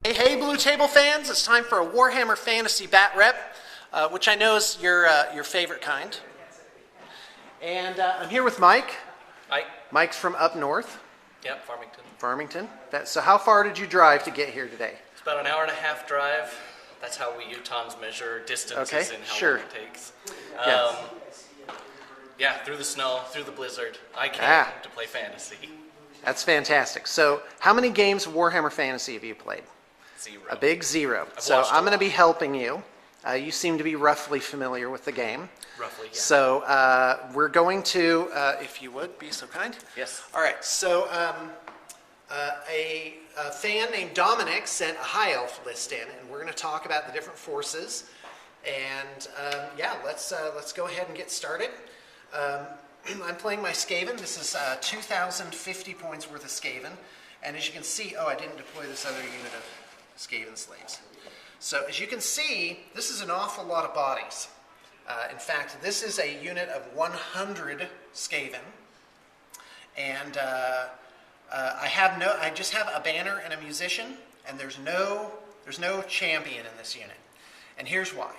Hey, Blue Table fans! It's time for a Warhammer Fantasy Bat Rep, which I know is your favorite kind. And I'm here with Mike. Hi. Mike's from up north. Yep, Farmington. Farmington. So how far did you drive to get here today? It's about an hour-and-a-half drive. That's how we Utahns measure distances and how long it takes. Yes. Yeah, through the snow, through the blizzard. I came to play fantasy. That's fantastic. So how many games of Warhammer Fantasy have you played? 0. A big 0. I've So watched a I'm going to lot. be helping you. You seem to be roughly familiar with the game. Roughly, yeah. So we're going to, if you would, be so kind. Yes. All right, so a fan named Dominic sent a High Elf list in, and we're going to talk about the different forces. And yeah, let's go ahead and get started. I'm playing my Skaven. This is 2,050 points worth of Skaven. And as you can see, I didn't deploy this other unit of Skaven slaves. So as you can see, this is an awful lot of bodies. In fact, this is a unit of 100 Skaven. And I just have a banner and a musician, and there's no champion in this unit. And here's why.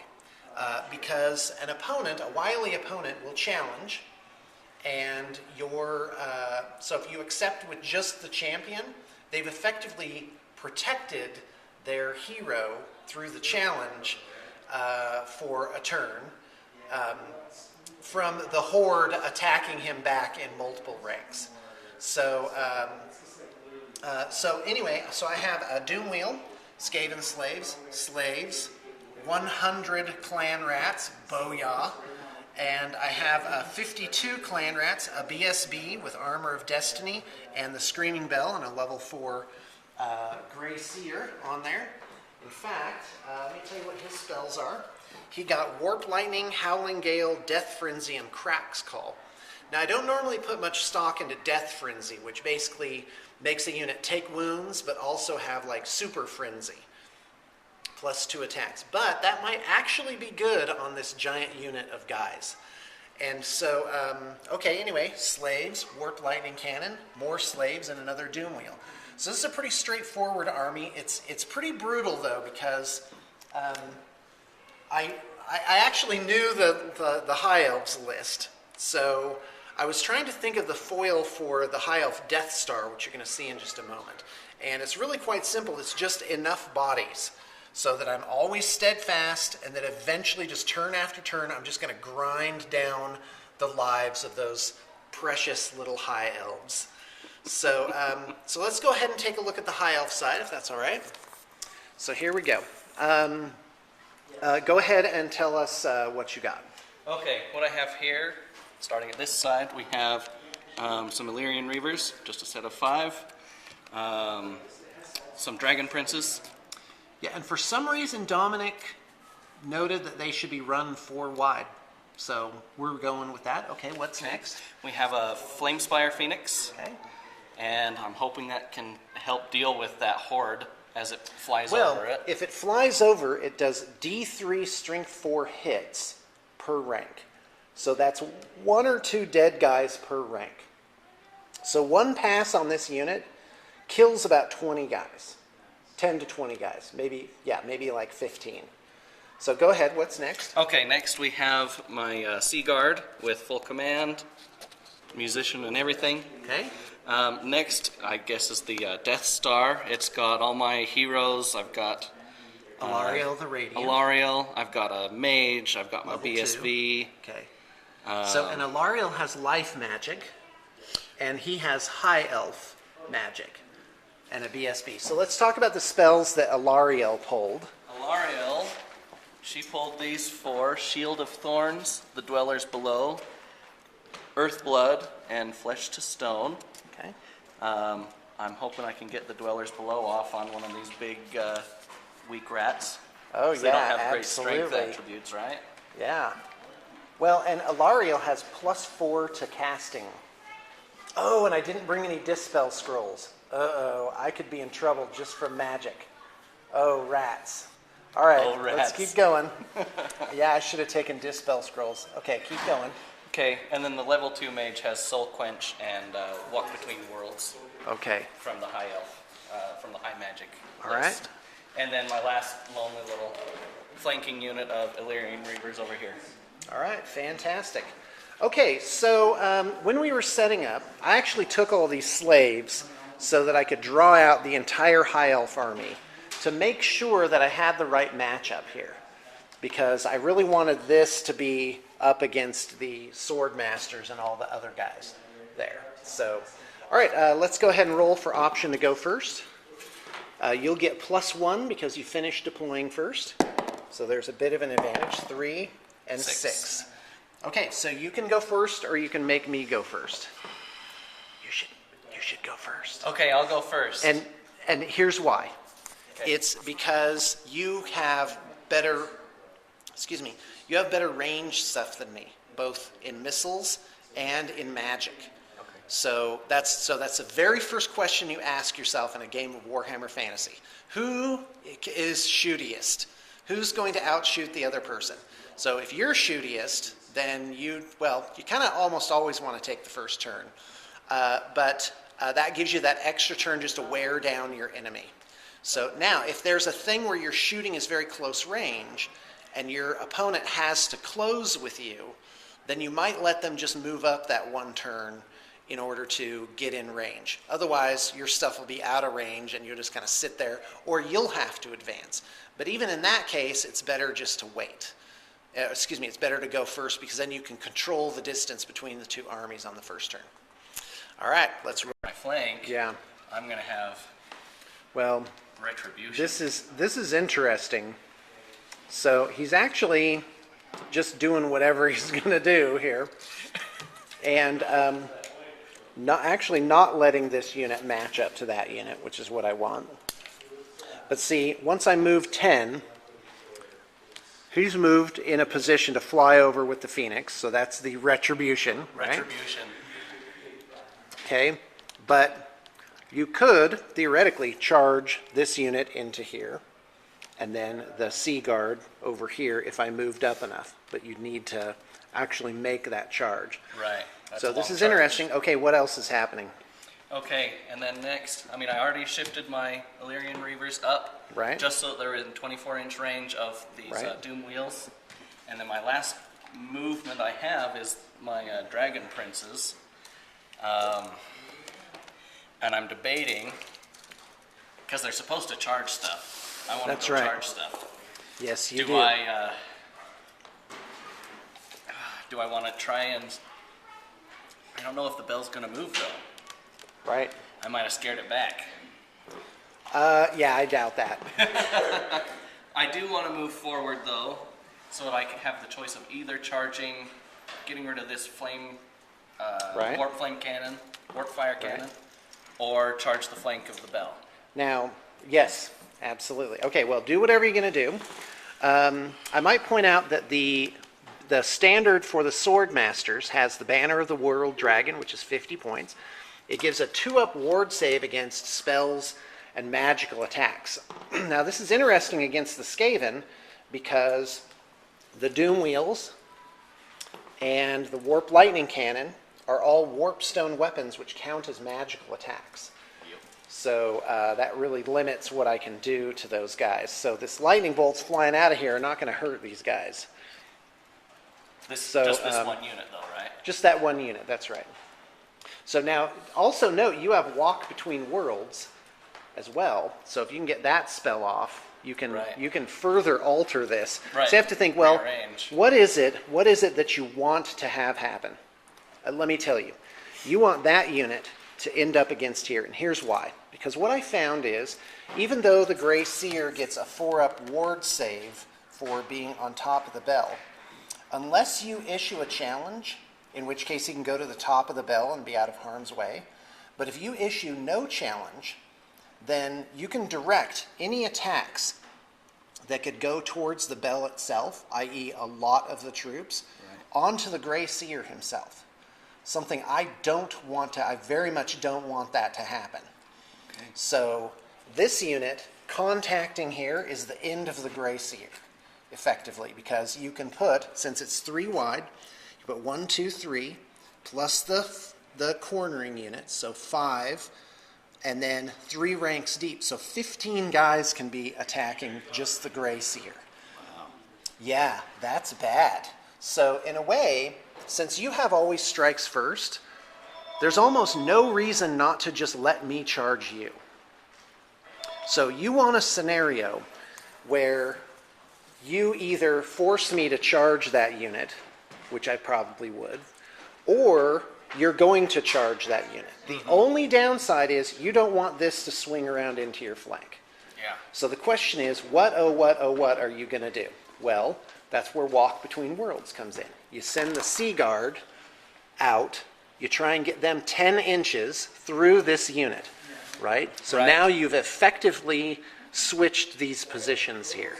Because an opponent, a wily opponent, will challenge, and so if you accept with just the champion, they've effectively protected their hero through the challenge for a turn from the horde attacking him back in multiple ranks. So anyway, I have a Doom Wheel, Skaven slaves, 100 clan rats, booyah, and I have 52 clan rats, a BSB with Armor of Destiny, and the Screaming Bell, and a level 4 Grey Seer on there. In fact, let me tell you what his spells are. He got Warp Lightning, Howling Gale, Death Frenzy, and Crack's Call. Now, I don't normally put much stock into Death Frenzy, which basically makes a unit take wounds, but also have like Super Frenzy, plus 2 attacks. But that might actually be good on this giant unit of guys. And so, okay, anyway, slaves, Warp Lightning Cannon, more slaves, and another Doom Wheel. So this is a pretty straightforward army. It's pretty brutal, though, because I actually knew the High Elves list. So I was trying to think of the foil for the High Elf Death Star, which you're going to see in just a moment. And it's really quite simple. It's just enough bodies so that I'm always steadfast, and that eventually, just turn after turn, I'm just going to grind down the lives of those precious little High Elves. So, so let's go ahead and take a look at the High Elf side, if that's all right. So here we go. Go ahead and tell us what you got. Okay, what I have here, starting at this side, we have some Illyrian Reavers, just a set of 5. Some Dragon Princes. Yeah, and for some reason, Dominic noted that they should be run 4 wide. So we're going with that. Okay, what's next? We have a Flamespire Phoenix. Okay. And I'm hoping that can help deal with that horde as it flies Well, over it. if it flies over, it does D3 Strength 4 hits per rank. So that's 1 or 2 dead guys per rank. So 1 pass on this unit kills about 20 guys. 10 to 20 guys. Maybe like 15. So go ahead, what's next? Okay, next we have my Sea Guard with full command, musician and everything. Okay. Next, I guess, is the Death Star. It's got all my heroes. I've got Alariel the Radiant. Alariel. I've got a mage. I've got my Level BSV. 2. Okay. So, and Alariel has life magic, and he has High Elf magic, and a BSB. So let's talk about the spells that Alariel pulled. Alariel, she pulled these 4: Shield of Thorns, the Dwellers Below, Earthblood, and Flesh to Stone. Okay. I'm hoping I can get the Dwellers Below off on one of these big, weak rats. Oh, They don't have great strength absolutely. attributes, right? Yeah. Well, and Alariel has +4 to casting. Oh, and I didn't bring any Dispel Scrolls. Uh-oh, I could be in trouble just from magic. Oh, rats. All right, Oh, rats. let's keep going. Yeah, I should have taken Dispel Scrolls. Okay, keep going. Okay, and then the level 2 mage has Soul Quench and Walk Between Worlds Okay. from the High Elf, from the High Magic All list. right. And then my last lonely little flanking unit of Illyrian Reavers over here. All right, fantastic. Okay, so when we were setting up, I actually took all these slaves so that I could draw out the entire High Elf army to make sure that I had the right matchup here, because I really wanted this to be up against the Sword Masters and all the other guys there. So, all right, let's go ahead and roll for option to go first. You'll get +1 because you finished deploying first. So there's a bit of an advantage, 3 and 6. Okay, so you can go first or you can make me go first. You should go first. Okay, I'll go first. And here's why. Okay. It's because you have better, you have better range stuff than me, both in missiles and in magic. Okay. So that's the very first question you ask yourself in a game of Warhammer Fantasy. Who is shootiest? Who's going to outshoot the other person? So if you're shootiest, then you kind of almost always want to take the first turn. But that gives you that extra turn just to wear down your enemy. So now, if there's a thing where your shooting is very close range and your opponent has to close with you, then you might let them just move up that one turn in order to get in range. Otherwise, your stuff will be out of range and you'll just kind of sit there, or you'll have to advance. But even in that case, it's better just to wait. It's better to go first because then you can control the distance between the two armies on the first turn. All right, let's roll. My flank. Yeah. I'm gonna have Well, retribution. this is interesting. So he's actually just doing whatever he's going to do here, and not letting this unit match up to that unit, which is what I want. But see, once I move 10, he's moved in a position to fly over with the Phoenix, so that's the retribution, right? Retribution. Okay, but you could theoretically charge this unit into here, and then the Sea Guard over here if I moved up enough. But you'd need to actually make that charge. Right. That's So a this long is charge. interesting. Okay, what else is happening? Okay, and then next, I already shifted my Illyrian Reavers up. Right. Just so they're in 24-inch range of these Right. Doom Wheels. And then my last movement I have is my Dragon Princes. And I'm debating, because they're supposed to charge stuff. I want That's to go right. charge stuff. Yes, you do. Do I want to try and... I don't know if the bell's going to move, though. Right. I might have scared it back. Yeah, I doubt that. I do want to move forward, though, so that I can have the choice of either charging, getting rid of this flame, Right. warp flame cannon, warp fire cannon, or charge the flank of the bell. Now, yes, absolutely. Okay, well, do whatever you're going to do. I might point out that the standard for the Sword Masters has the Banner of the World Dragon, which is 50 points. It gives a 2-up ward save against spells and magical attacks. Now, this is interesting against the Skaven because the Doom Wheels and the Warp Lightning Cannon are all Warpstone weapons which count as magical attacks. So that really limits what I can do to those guys. So this lightning bolt's flying out of here are not going to hurt these guys. Just this one unit, though, right? Just that one unit, that's right. So now, also note, you have Walk Between Worlds as well. So if you can get that spell off, you can Right. you can further alter this. Right. So you have to think, well, Rearrange. what is it that you want to have happen? Let me tell you. You want that unit to end up against here, and here's why. Because what I found is, even though the Grey Seer gets a 4-up ward save for being on top of the bell, unless you issue a challenge, in which case he can go to the top of the bell and be out of harm's way, but if you issue no challenge, then you can direct any attacks that could go towards the bell itself, i.e. a lot of the troops, onto the Grey Seer himself. Something I very much don't want that to happen. Okay. So this unit, contacting here, is the end of the Grey Seer, effectively, because you can put, since it's 3 wide, you put 1, 2, 3, plus the cornering unit, so 5 and then 3 ranks deep. So 15 guys can be attacking just the Gray Seer. Wow. Yeah, that's bad. So in a way, since you have always strikes first, there's almost no reason not to just let me charge you. So you want a scenario where you either force me to charge that unit, which I probably would, or you're going to charge that unit. The only downside is you don't want this to swing around into your flank. Yeah. So the question is, what are you going to do? Well, that's where Walk Between Worlds comes in. You send the Sea Guard out, you try and get them 10 inches through this unit, right? So now you've effectively switched these positions here.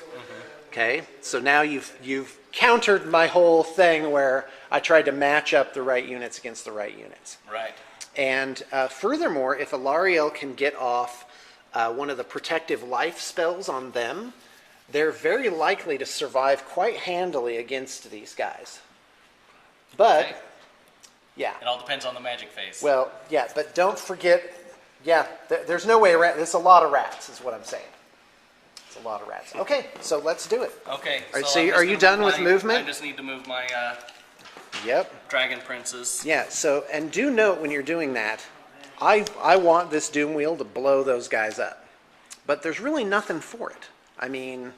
Okay, so now you've countered my whole thing where I tried to match up the right units against the right units. Right. And furthermore, if Alariel can get off one of the protective life spells on them, they're very likely to survive quite handily against these guys. But, Okay. yeah. It all depends on the magic phase. Well, yeah, but don't forget, yeah, there's no way, there's a lot of rats is what I'm saying. It's a lot of rats. Okay, so let's do it. Okay. All right, I'm so just are you gonna done with movement? I just need to move my Yep. dragon princes. Yeah, so, and do note when you're doing that, I want this Doom Wheel to blow those guys up. But there's really nothing for it. I mean,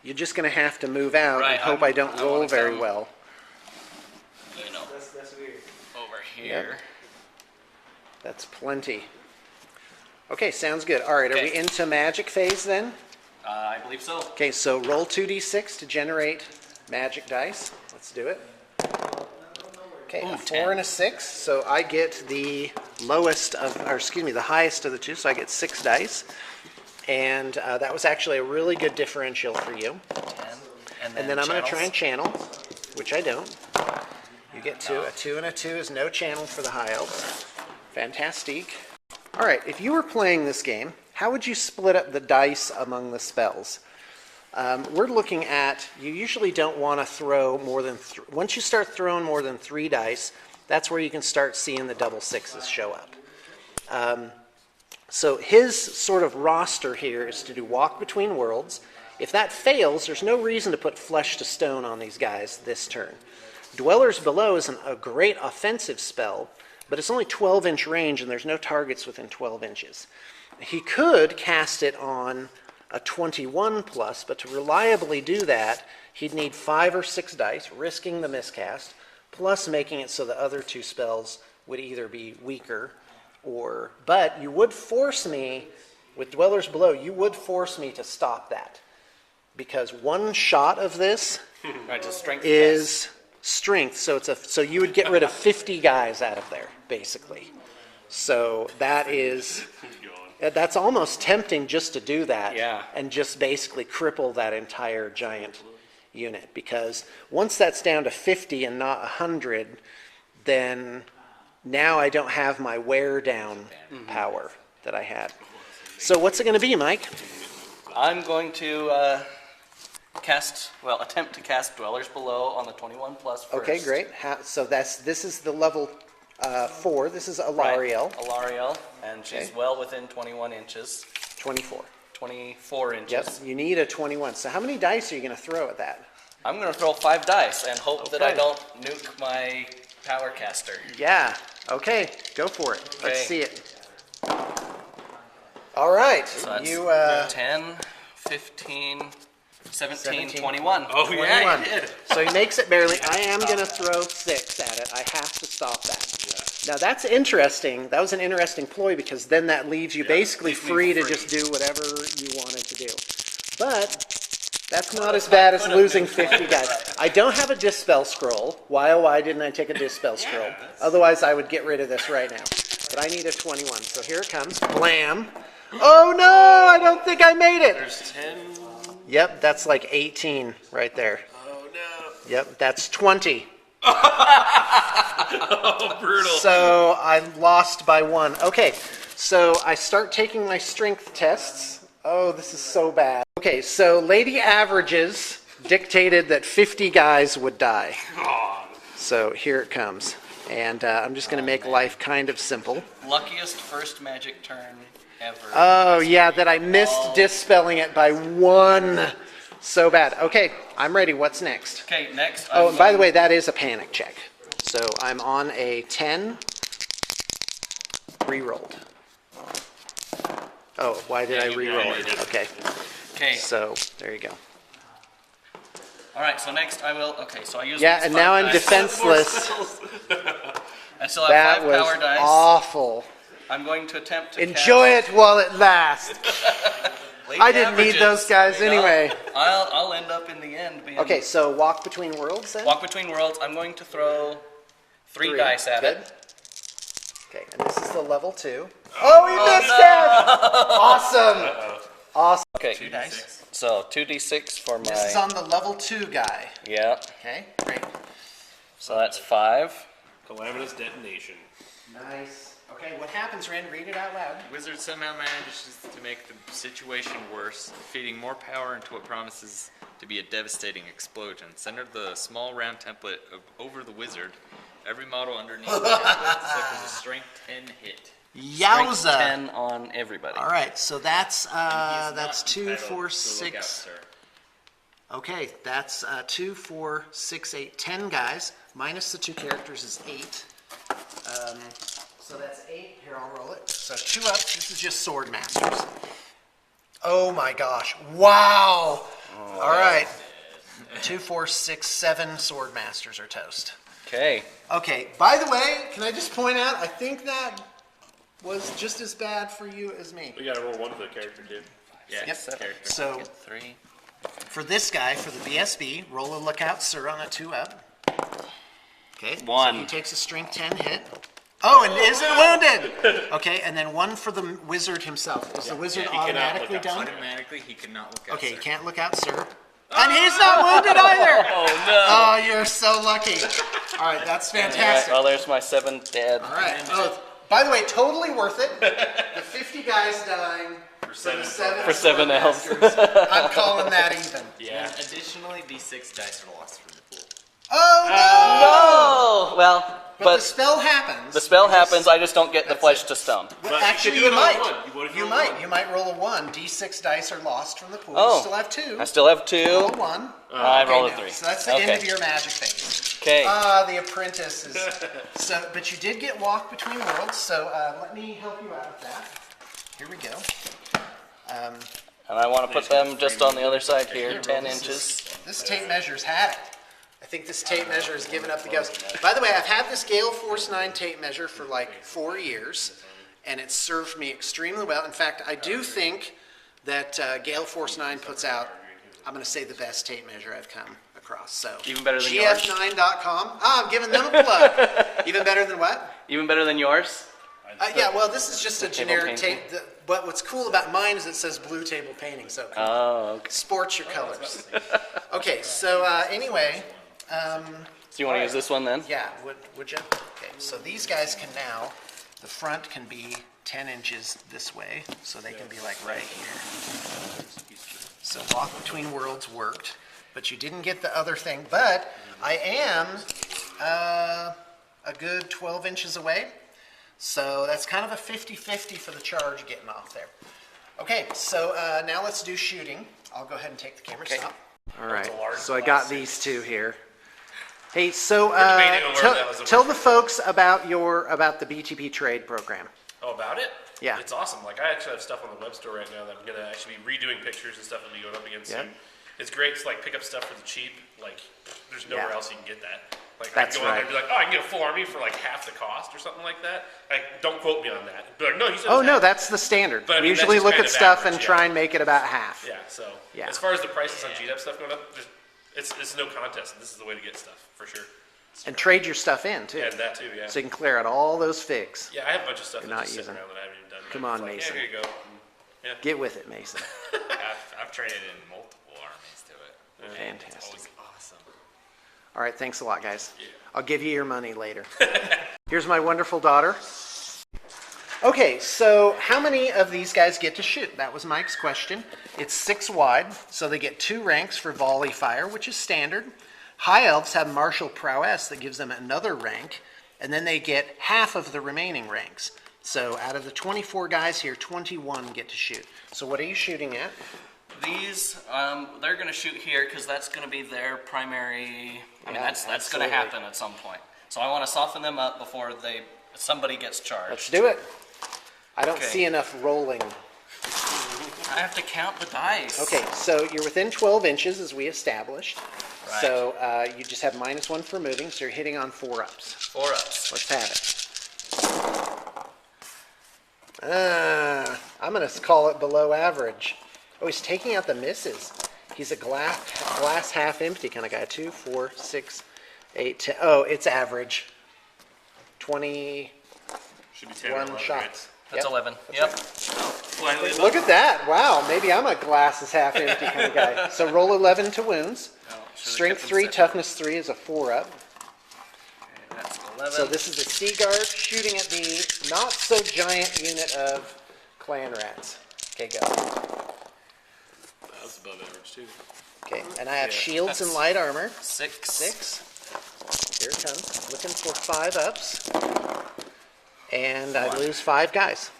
you're just going to have to move out Right, and hope I don't roll wanna very come- well. You know, That's weird. over here. That's plenty. Okay, sounds good. All right, are we Okay. into magic phase then? I believe so. Okay, so roll 2d6 to generate magic dice. Let's do it. Okay, Ooh, a 4 10. and a 6, so I get the lowest of, or excuse me, the highest of the two, so I get 6 dice. And that was actually a really good differential for you. 10. And then I'm going to try and channels. channel, which I don't. You get 2. A 2 and a 2 is no channel for the high elves. Fantastic. All right, if you were playing this game, how would you split up the dice among the spells? We're looking at, you usually don't want to throw more than, once you start throwing more than 3 dice, that's where you can start seeing the double 6s show up. So his sort of roster here is to do Walk Between Worlds. If that fails, there's no reason to put Flesh to Stone on these guys this turn. Dwellers Below is a great offensive spell, but it's only 12-inch range and there's no targets within 12 inches. He could cast it on a 21 plus, but to reliably do that, he'd need 5 or 6 dice, risking the miscast, plus making it so the other 2 spells would either be weaker or, but you would force me, with Dwellers Below, you would force me to stop that. Because 1 shot of this Right, just strength is strength, so so you would get rid of 50 guys out of there, basically. So that's almost tempting just to do that. Yeah. And just basically cripple that entire giant unit. Because once that's down to 50 and not 100, then now I don't have my wear down power that I had. So what's it going to be, Mike? I'm going to attempt to cast Dwellers Below on the 21 plus first. Okay, great. So this is the level 4. This is Alariel. Right. Alariel, and she's Okay. well within 21 inches. 24. 24 inches. Yep, you need a 21. So how many dice are you going to throw at that? I'm going to throw 5 dice and hope that I Okay. don't nuke my power caster. Yeah, okay, go for it. Let's Okay. see it. All right, So that's you 10, 15, 17, 17, 21. Oh, 21. yeah, you did. So he makes it barely. I am going to throw 6 at it. I have to stop that. Now that's interesting. That was an interesting ploy because then that leaves you basically leaves me free to free. just do whatever you wanted to do. But that's not as bad as losing 50 guys. I don't have a Dispel Scroll. Why, oh, why didn't I take a Dispel Scroll? Otherwise, I would get rid of this right now. But I need a 21, so here it comes. Blam. Oh no, I don't think I made it. There's 10. Yep, that's like 18 right there. Oh, no. Yep, that's 20. Oh, brutal. So I lost by 1. Okay, so I start taking my strength tests. Oh, this is so bad. Okay, so Lady Averages dictated that 50 guys would die. So here it comes. And I'm just going to make life kind of simple. Luckiest first magic turn ever. Oh, yeah, that I missed dispelling it by one. So bad. Okay, I'm ready. What's next? Okay, next. Oh, and by the way, that is a panic check. So I'm on a 10. Re-rolled. Oh, why did I re-roll it? Okay, Okay. so there you go. All right. So next I will. Okay. So I use. Yeah, these and 5 now I'm dice. defenseless. I still have That 5 was power dice. awful. I'm going to attempt to Enjoy it while it lasts. Late I didn't need averages. those guys You know, anyway. I'll end up in the end being. Okay, so walk between worlds then? Walk between worlds. I'm going to throw 3 Three. dice at Good. it. Okay, and this is the level 2. Oh, we missed it! Awesome. Awesome. Okay. 2 dice. So 2d6 for my. This is on the level 2 guy. Yeah. Okay, great. So that's 5. Calamitous detonation. Nice. Okay, what happens, Ren? Read it out loud. Wizard somehow manages to make the situation worse, feeding more power into what promises to be a devastating explosion. Center the small round template over the wizard. Every model underneath the template suffers a strength 10 hit. Strength Yowza. 10 on everybody. All right, so that's He is not 2, entitled 4, to look out, 6. sir. Okay, that's 2, 4, 6, 8, 10 guys. Minus the 2 characters is 8. So that's 8. Here, I'll roll it. So 2 up. This is just sword masters. Oh my gosh! Wow! All right. 2, 4, 6, 7 sword masters are toast. Okay. Okay. By the way, can I just point out? I think that was just as bad for you as me. We gotta roll 1 for the character too. Yeah, Yep. character. So Get 3. for this guy, for the BSB, roll a lookout, sir, on a 2 up. Okay. So 1. he takes a strength 10 hit. Oh, and isn't wounded. Okay, and then 1 for the wizard himself. Is the wizard he cannot automatically look done? Automatically, he cannot look out, Okay, sir. you can't look out, sir. And he's not wounded either. Oh no. Oh, you're so lucky. All right, that's All right, fantastic. well, there's my 7 dead. All right. Oh, by the way, totally worth it. The 50 guys dying for the 7 For 7 elves. masters. I'm calling that even. Yeah. Additionally, D6 dice are lost from the pool. Oh no! Oh, well, But the spell happens. the spell happens. I just don't get the That's flesh it. to stone. Well, But actually, you you could do it on might. one. What if you roll one? You might roll a 1. D6 dice are lost from the pool. Oh. You still have 2. I still have 2. Roll 1. I rolled a now, 3. So that's the end Okay. of your magic phase. Okay. The apprentice is. So, but you did get walk between worlds. So let me help you out with that. Here we go. And I want to put them just on the other side here, 10 This inches. This tape measure's had it. I think this tape measure has given up the ghost. By the way, I've had this Gale Force 9 tape measure for like 4 years, and it's served me extremely well. In fact, I do think that Gale Force 9 puts out, I'm going to say, the best tape measure I've come across. So Even better than yours? GF9.com. I'm giving them a plug. Even better than what? Even better than yours? Yeah, well, this is just a generic painting. tape. But what's cool about mine is it says blue table painting. So come on. Oh, okay. Sport your colors. Okay, so anyway. So you want to use this one then? Yeah, would you? Okay, so these guys can now, the front can be 10 inches this way, so they can be like right here. So walk between worlds worked, but you didn't get the other thing. But I am a good 12 inches away, so that's kind of a 50-50 for the charge getting off there. Okay, so now let's do shooting. I'll go ahead and take the camera stop. All right, so I got these two here. Hey, so debating on where that was the tell worst. the folks about about the Btb Trade Program. Oh, about it? Yeah. It's awesome. Like, I actually have stuff on the web store right now that I'm going to actually be redoing pictures and stuff that will be going up against Yeah. soon. It's great to, like, pick up stuff for the cheap. Like, there's nowhere Yeah. else you can get that. Like, That's I can go on there right. and be like, oh, I can get a full army for, like, half the cost or something like that. Like, don't quote me on that. Be like, no, you said Oh it's no, half. that's the standard. But I We mean, that's usually just look kind at of stuff and average, try yeah. and make it about half. Yeah, so Yeah. as far as the prices on GDEP stuff going up, it's no contest. This is the way to get stuff, for sure. And trade your stuff in too. Yeah, and that too, yeah. So you can clear out all those figs. Yeah, I have a bunch of stuff You're that's not just sitting using. around that I haven't even done. Come It's on, like, Mason. Yeah, here you go. Yeah. Get with it, Mason. I've traded in multiple armies to it. And it's Fantastic. always awesome. All right, thanks a lot, guys. I'll give you your money later. Here's my wonderful daughter. Okay, so how many of these guys get to shoot? That was Mike's question. It's 6 wide, so they get 2 ranks for volley fire, which is standard. High Elves have martial prowess that gives them another rank, and then they get half of the remaining ranks. So out of the 24 guys here, 21 get to shoot. So what are you shooting at? These, they're going to shoot here because that's going to be their primary. I mean, Yeah, that's going to absolutely. happen at some point. So I want to soften them up before somebody gets charged. Let's do it. I don't Okay. see enough rolling. I have to count the dice. Okay, so you're within 12 inches as we established. Right. So you just have -1 for moving, so you're hitting on 4-ups. 4-ups. Let's have it. I'm going to call it below average. Oh, he's taking out the misses. He's a glass half empty kind of guy. 2, 4, 6, 8, 10. Oh, it's average. 21 Should be 10 or 11, shots. That's Yep. 11. Yep. Slightly above. Look at that. Wow, maybe I'm a glass is half empty kind of guy. So roll 11 to wounds. Oh, should've Strength kept them 3, separate. toughness 3 is a 4-up. Okay, that's 11. So this is the Sea Guard shooting at the not so giant unit of clan rats. Okay, go. That's above average too. Okay, and I have Yeah. shields and light armor. 6. 6. Here it comes. Looking for 5-ups. And I lose 5 guys.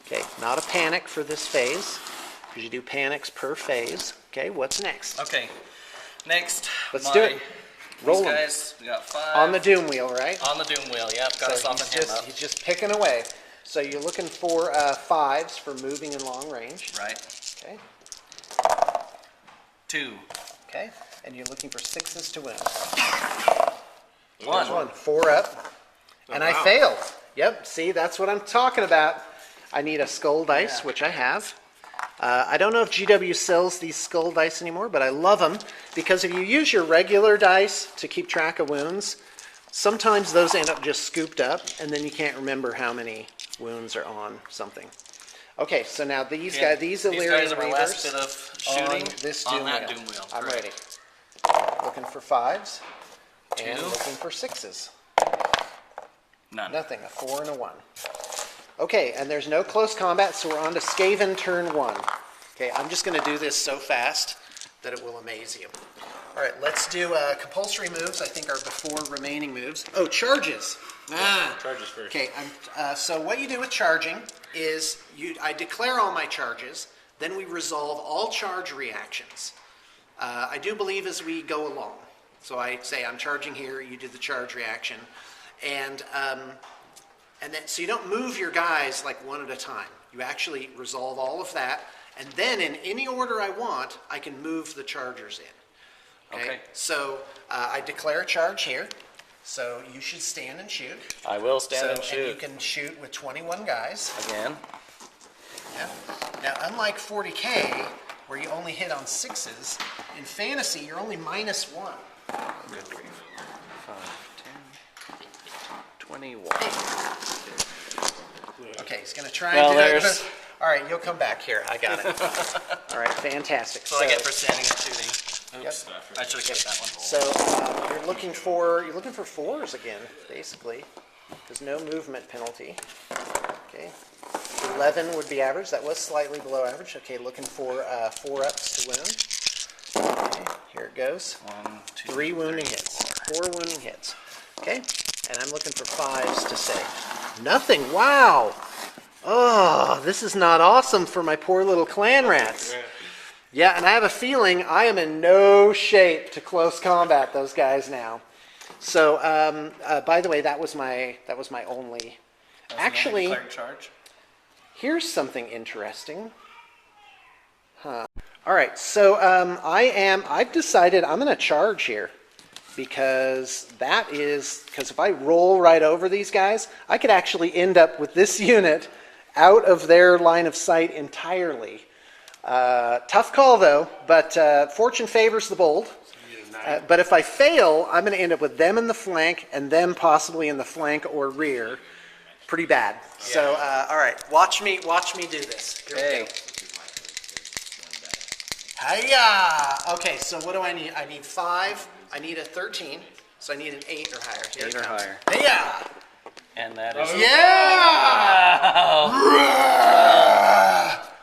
Okay, not a panic for this phase, because you do panics per phase. Okay, what's next? Okay. Next. Let's do it. Roll These 'em. guys, we got 5. On the doom wheel, right? On the doom wheel, yep. Got to So soften him up. he's just picking away. So you're looking for 5s for moving in long range. Right. Okay, 2. okay. And you're looking for 6s to win. 1. 4 up. And I wow. failed. Yep, see, that's what I'm talking about. I need a skull dice, which I have. I don't know if GW sells these skull dice anymore, but I love them because if you use your regular dice to keep track of wounds, sometimes those end up just scooped up, and then you can't remember how many wounds are on something. Okay, so now these guys, these Illyrian guys are my last Reavers bit of shooting on this on doom that wheel. doom wheel. I'm Correct. ready. Looking for 5s and 2. looking for 6s. None. Nothing, a 4 and a 1. Okay, and there's no close combat, so we're on to Skaven Turn One. Okay, I'm just going to do this so fast that it will amaze you. All right, let's do compulsory moves. I think are before remaining moves. Oh, charges. Charges first. Okay, so what you do with charging is I declare all my charges, then we resolve all charge reactions. I do believe as we go along. So I say I'm charging here, you do the charge reaction, and then so you don't move your guys like one at a time. You actually resolve all of that, and then in any order I want, I can move the chargers in. Okay. So I declare a charge here. So you should stand and shoot. I will stand So and shoot. and you can shoot with 21 guys. Again. Yeah. Now, unlike 40K, where you only hit on 6s, in fantasy you're only -1. Good grief. 5, 10, 21. Okay, he's gonna try Well, and do there's- it. All right, you'll come back here. I got it. All right, fantastic. So I get for standing and shooting. Oops. Yep. I should have kept that one. So you're looking for 4s again, basically. There's no movement penalty. Okay. 11 would be average. That was slightly below average. Okay, looking for 4-ups to wound. Okay, here it goes. 1, 2, 3 wounding hits. 4 wounding hits. Okay, and I'm looking for 5s to save. Nothing. Wow. Oh, this is not awesome for my poor little clan rats. Yeah, and I have a feeling I am in no shape to close combat those guys now. So, by the way, that was my only. Actually, Declared charge. here's something interesting. Huh. All right, so I've decided I'm going to charge here because if I roll right over these guys, I could actually end up with this unit out of their line of sight entirely. Tough call though, but fortune favors the bold. But if I fail, I'm going to end up with them in the flank and them possibly in the flank or rear. Pretty bad. So, all right, watch me do this. Here we go. Hiya! Okay, so what do I need? I need 5. I need a 13. So I need an 8 or higher. Here 8 it or comes. higher. Hiya! And that is Yeah!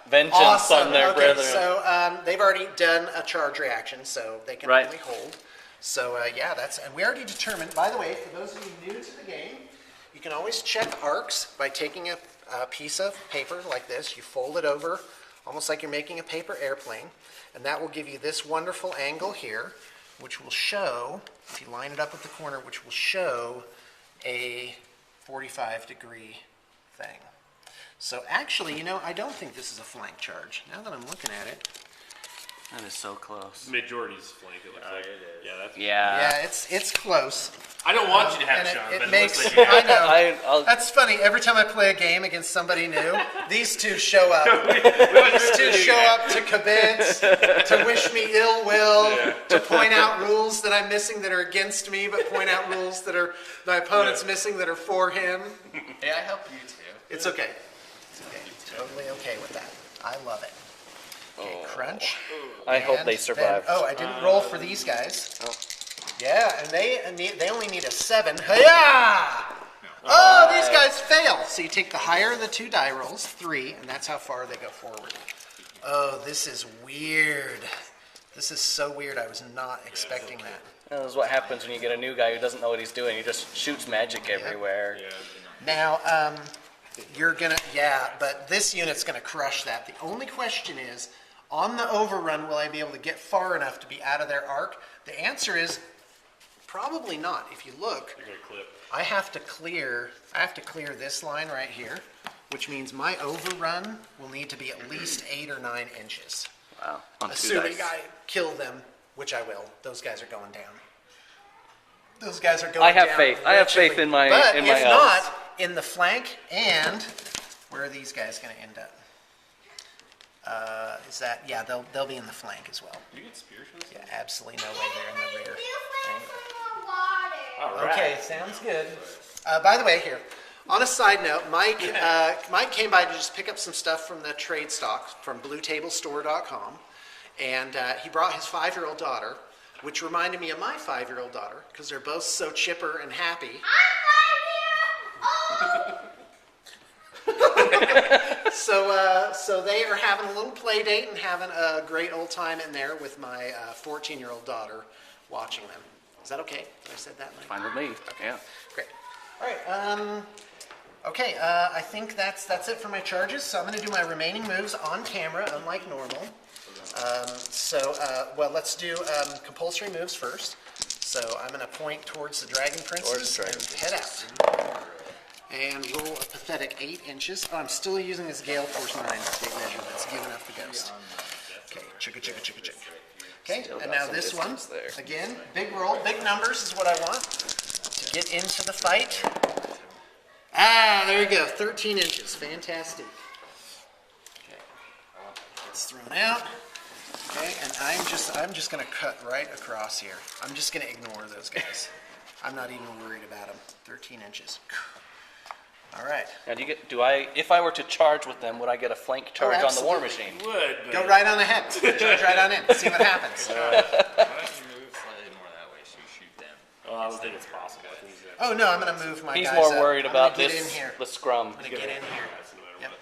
vengeance Awesome. on their Okay, brethren. so they've already done a charge reaction, so they can Right. only hold. So yeah, and we already determined. By the way, for those of you new to the game, You can always check arcs by taking a piece of paper like this. You fold it over, almost like you're making a paper airplane, and that will give you this wonderful angle here, which will show, if you line it up at the corner, which will show a 45-degree thing. So actually, you know, I don't think this is a flank charge. Now that I'm looking at it, That is so close. Majority's flank, it looks like. Yeah, that's. Yeah. yeah, it's close. I don't want you to have And it, Sean, it but it makes, looks like you have. I know. I'll- That's funny. Every time I play a game against somebody new, these two show up. These two show up to kibitz, to wish me ill will, to point out rules that I'm missing that are against me, but point out rules that are my opponent's missing that are for him. Hey, I help you too. It's okay. It's okay. Totally okay with that. I love it. Okay, crunch. I hope And they then- survive. oh, I didn't roll for these guys. Yeah, and they only need a 7. Hi-ya! Oh, these guys fail. So you take the higher of the 2 die rolls, 3, and that's how far they go forward. Oh, this is weird. This is so weird. I was not expecting that. This is what happens when you get a new guy who doesn't know what he's doing. He just shoots magic everywhere. Now, you're gonna, but this unit's gonna crush that. The only question is, on the overrun, will I be able to get far enough to be out of their arc? The answer is probably not. If you look, You're gonna clip. I have to clear this line right here, which means my overrun will need to be at least 8 or 9 inches. Wow. On 2 Assuming dice. I kill them, which I will. Those guys are going down. Those guys are going I have down. faith. I have faith wretchedly. in my- But in my if elves. not, in the flank, and where are these guys going to end up? Is that, yeah, they'll be in the flank as well. You get spears for this? Yeah, absolutely no way they're in the rear. All right. Okay, sounds good. By the way, here, on a side note, Mike came by to just pick up some stuff from the trade stock from bluetablestore.com, and he brought his 5-year-old daughter, which reminded me of my 5-year-old daughter, because they're both so chipper and happy. So they are having a little play date and having a great old time in there with my 14-year-old daughter watching them. Is that okay? Did I said that, Mike? Fine with me. Yeah. Great. All right. Okay. I think that's it for my charges. So I'm going to do my remaining moves on camera, unlike normal. Well, let's do compulsory moves first. So I'm going to point towards the Dragon Princes and head out. And roll a pathetic 8 inches. Oh, I'm still using this Gale Force 9 tape measure that's giving up the ghost. Okay, chicka, chicka, chicka, chicka. Okay, Still and got now some this one, distance there. again, big roll, big numbers is what I want to get into the fight. Ah, there you go, 13 inches, fantastic. Okay, it's thrown out. Okay, and I'm just gonna cut right across here. I'm just gonna ignore those guys. I'm not even worried about them. 13 inches. All right. Now, if I were to charge with them, would I get a flank charge on the war absolutely. machine? Would, but Go right on ahead. Charge right on in. See what happens. Why don't you move slightly more that way so you shoot them? well, I don't think it's possible. I think he's Oh no, I'm gonna move my He's guys more up. worried I'm about gonna get this, in here. the scrum. I'm gonna get in here. that's no matter Yep. what.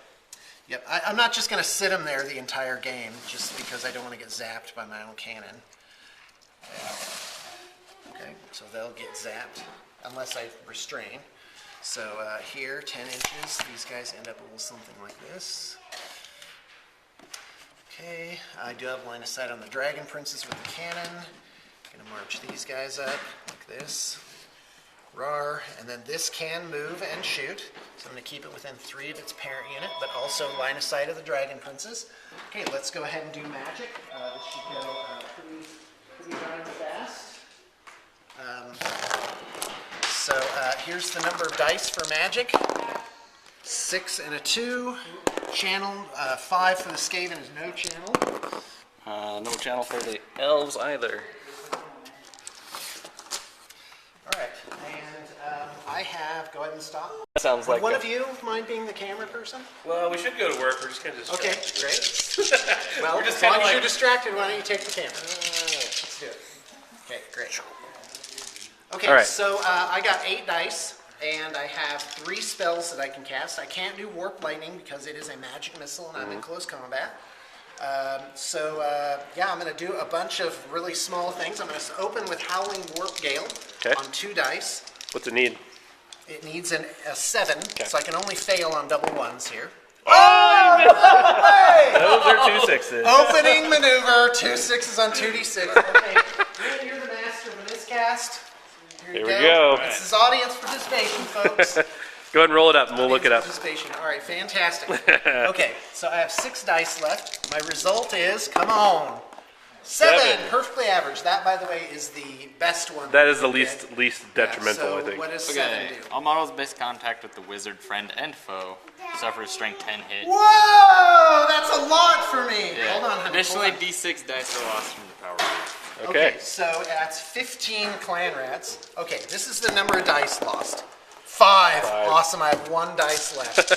Yep. I'm not just gonna sit them there the entire game just because I don't want to get zapped by my own cannon. Okay, so they'll get zapped unless I restrain. So here, 10 inches. These guys end up a little something like this. Okay, I do have line of sight on the Dragon Princes with the cannon. Gonna march these guys up like this. Rar, and then this can move and shoot. So I'm gonna keep it within 3 of its parent unit, but also line of sight of the Dragon Princes. Okay, let's go ahead and do magic. This should go pretty darn fast. Here's the number of dice for magic. 6 and a 2. Channel, 5 for the Skaven is no channel. No channel for the elves either. All right, and I have, go ahead and stop. That sounds Would like one a- of you mind being the camera person? Well, we should go to work. We're just kind of Okay, distracted. great. Well, We're just as long kinda as you're like- distracted, why don't you take the camera? Let's do it. Okay, great. Okay, All right. so I got 8 dice, and I have 3 spells that I can cast. I can't do Warp Lightning because it is a magic missile, and I'm in close combat. Yeah, I'm going to do a bunch of really small things. I'm going to open with Howling Warp Gale Okay. on 2 dice. What's it need? It needs a 7, so I can only fail on double ones here. Those are 2 6s. Opening maneuver, 2 6s on 2d6. Okay, Dan, you're the master of a miscast. Here we go. This is audience participation, folks. Go ahead and roll it up and we'll look it up. Participation. All right, fantastic. Okay, so I have 6 dice left. My result is, come on, 7. Perfectly average. That, by the way, is the best one. That is the we least get. detrimental, So I think. what does 7 do? All models base contact with the wizard friend and foe suffer a strength 10 hit. Whoa, that's a lot for me. Yeah. Hold on, honey. Additionally, hold on. D6 dice are lost from the power lead. Okay. So that's 15 clan rats. Okay, this is the number of dice lost. 5. Awesome, I have 1 dice left.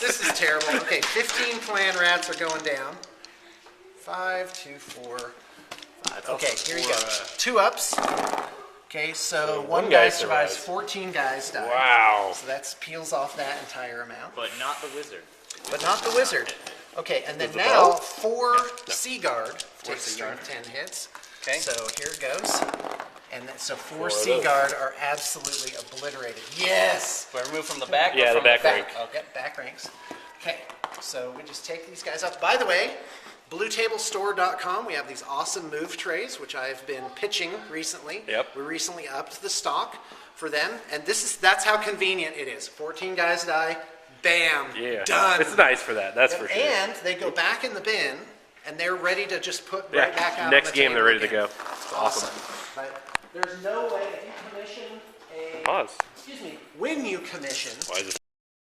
This is terrible. Okay, 15 clan rats are going down. 5, 2, 4, 5. Okay, here you go. 2 ups. Okay, so one guy survives. 14 guys die. Wow. So that peels off that entire amount. But not the wizard. But not the wizard. Okay, and then the now bow? 4 Sea Guard takes Sea Guard. strength 10 hits. Okay. So here it goes. And then, so 4 of Sea those. Guard are absolutely obliterated. Yes! Do I remove from the back? Yeah, or the from back rank. Back. Yep, back ranks. Okay, so we just take these guys up. By the way, bluetablestore.com, we have these awesome move trays, which I've been pitching recently. Yep. We recently upped the stock for them, and that's how convenient it is. 14 guys die, bam, Yeah. done. It's nice for that, that's for sure. And they go back in the bin, and they're ready to just put Yeah, right back out next on the game they're table ready to again. go. Awesome. But there's no way, if you commission a, Pause. excuse me, when you commission Why is this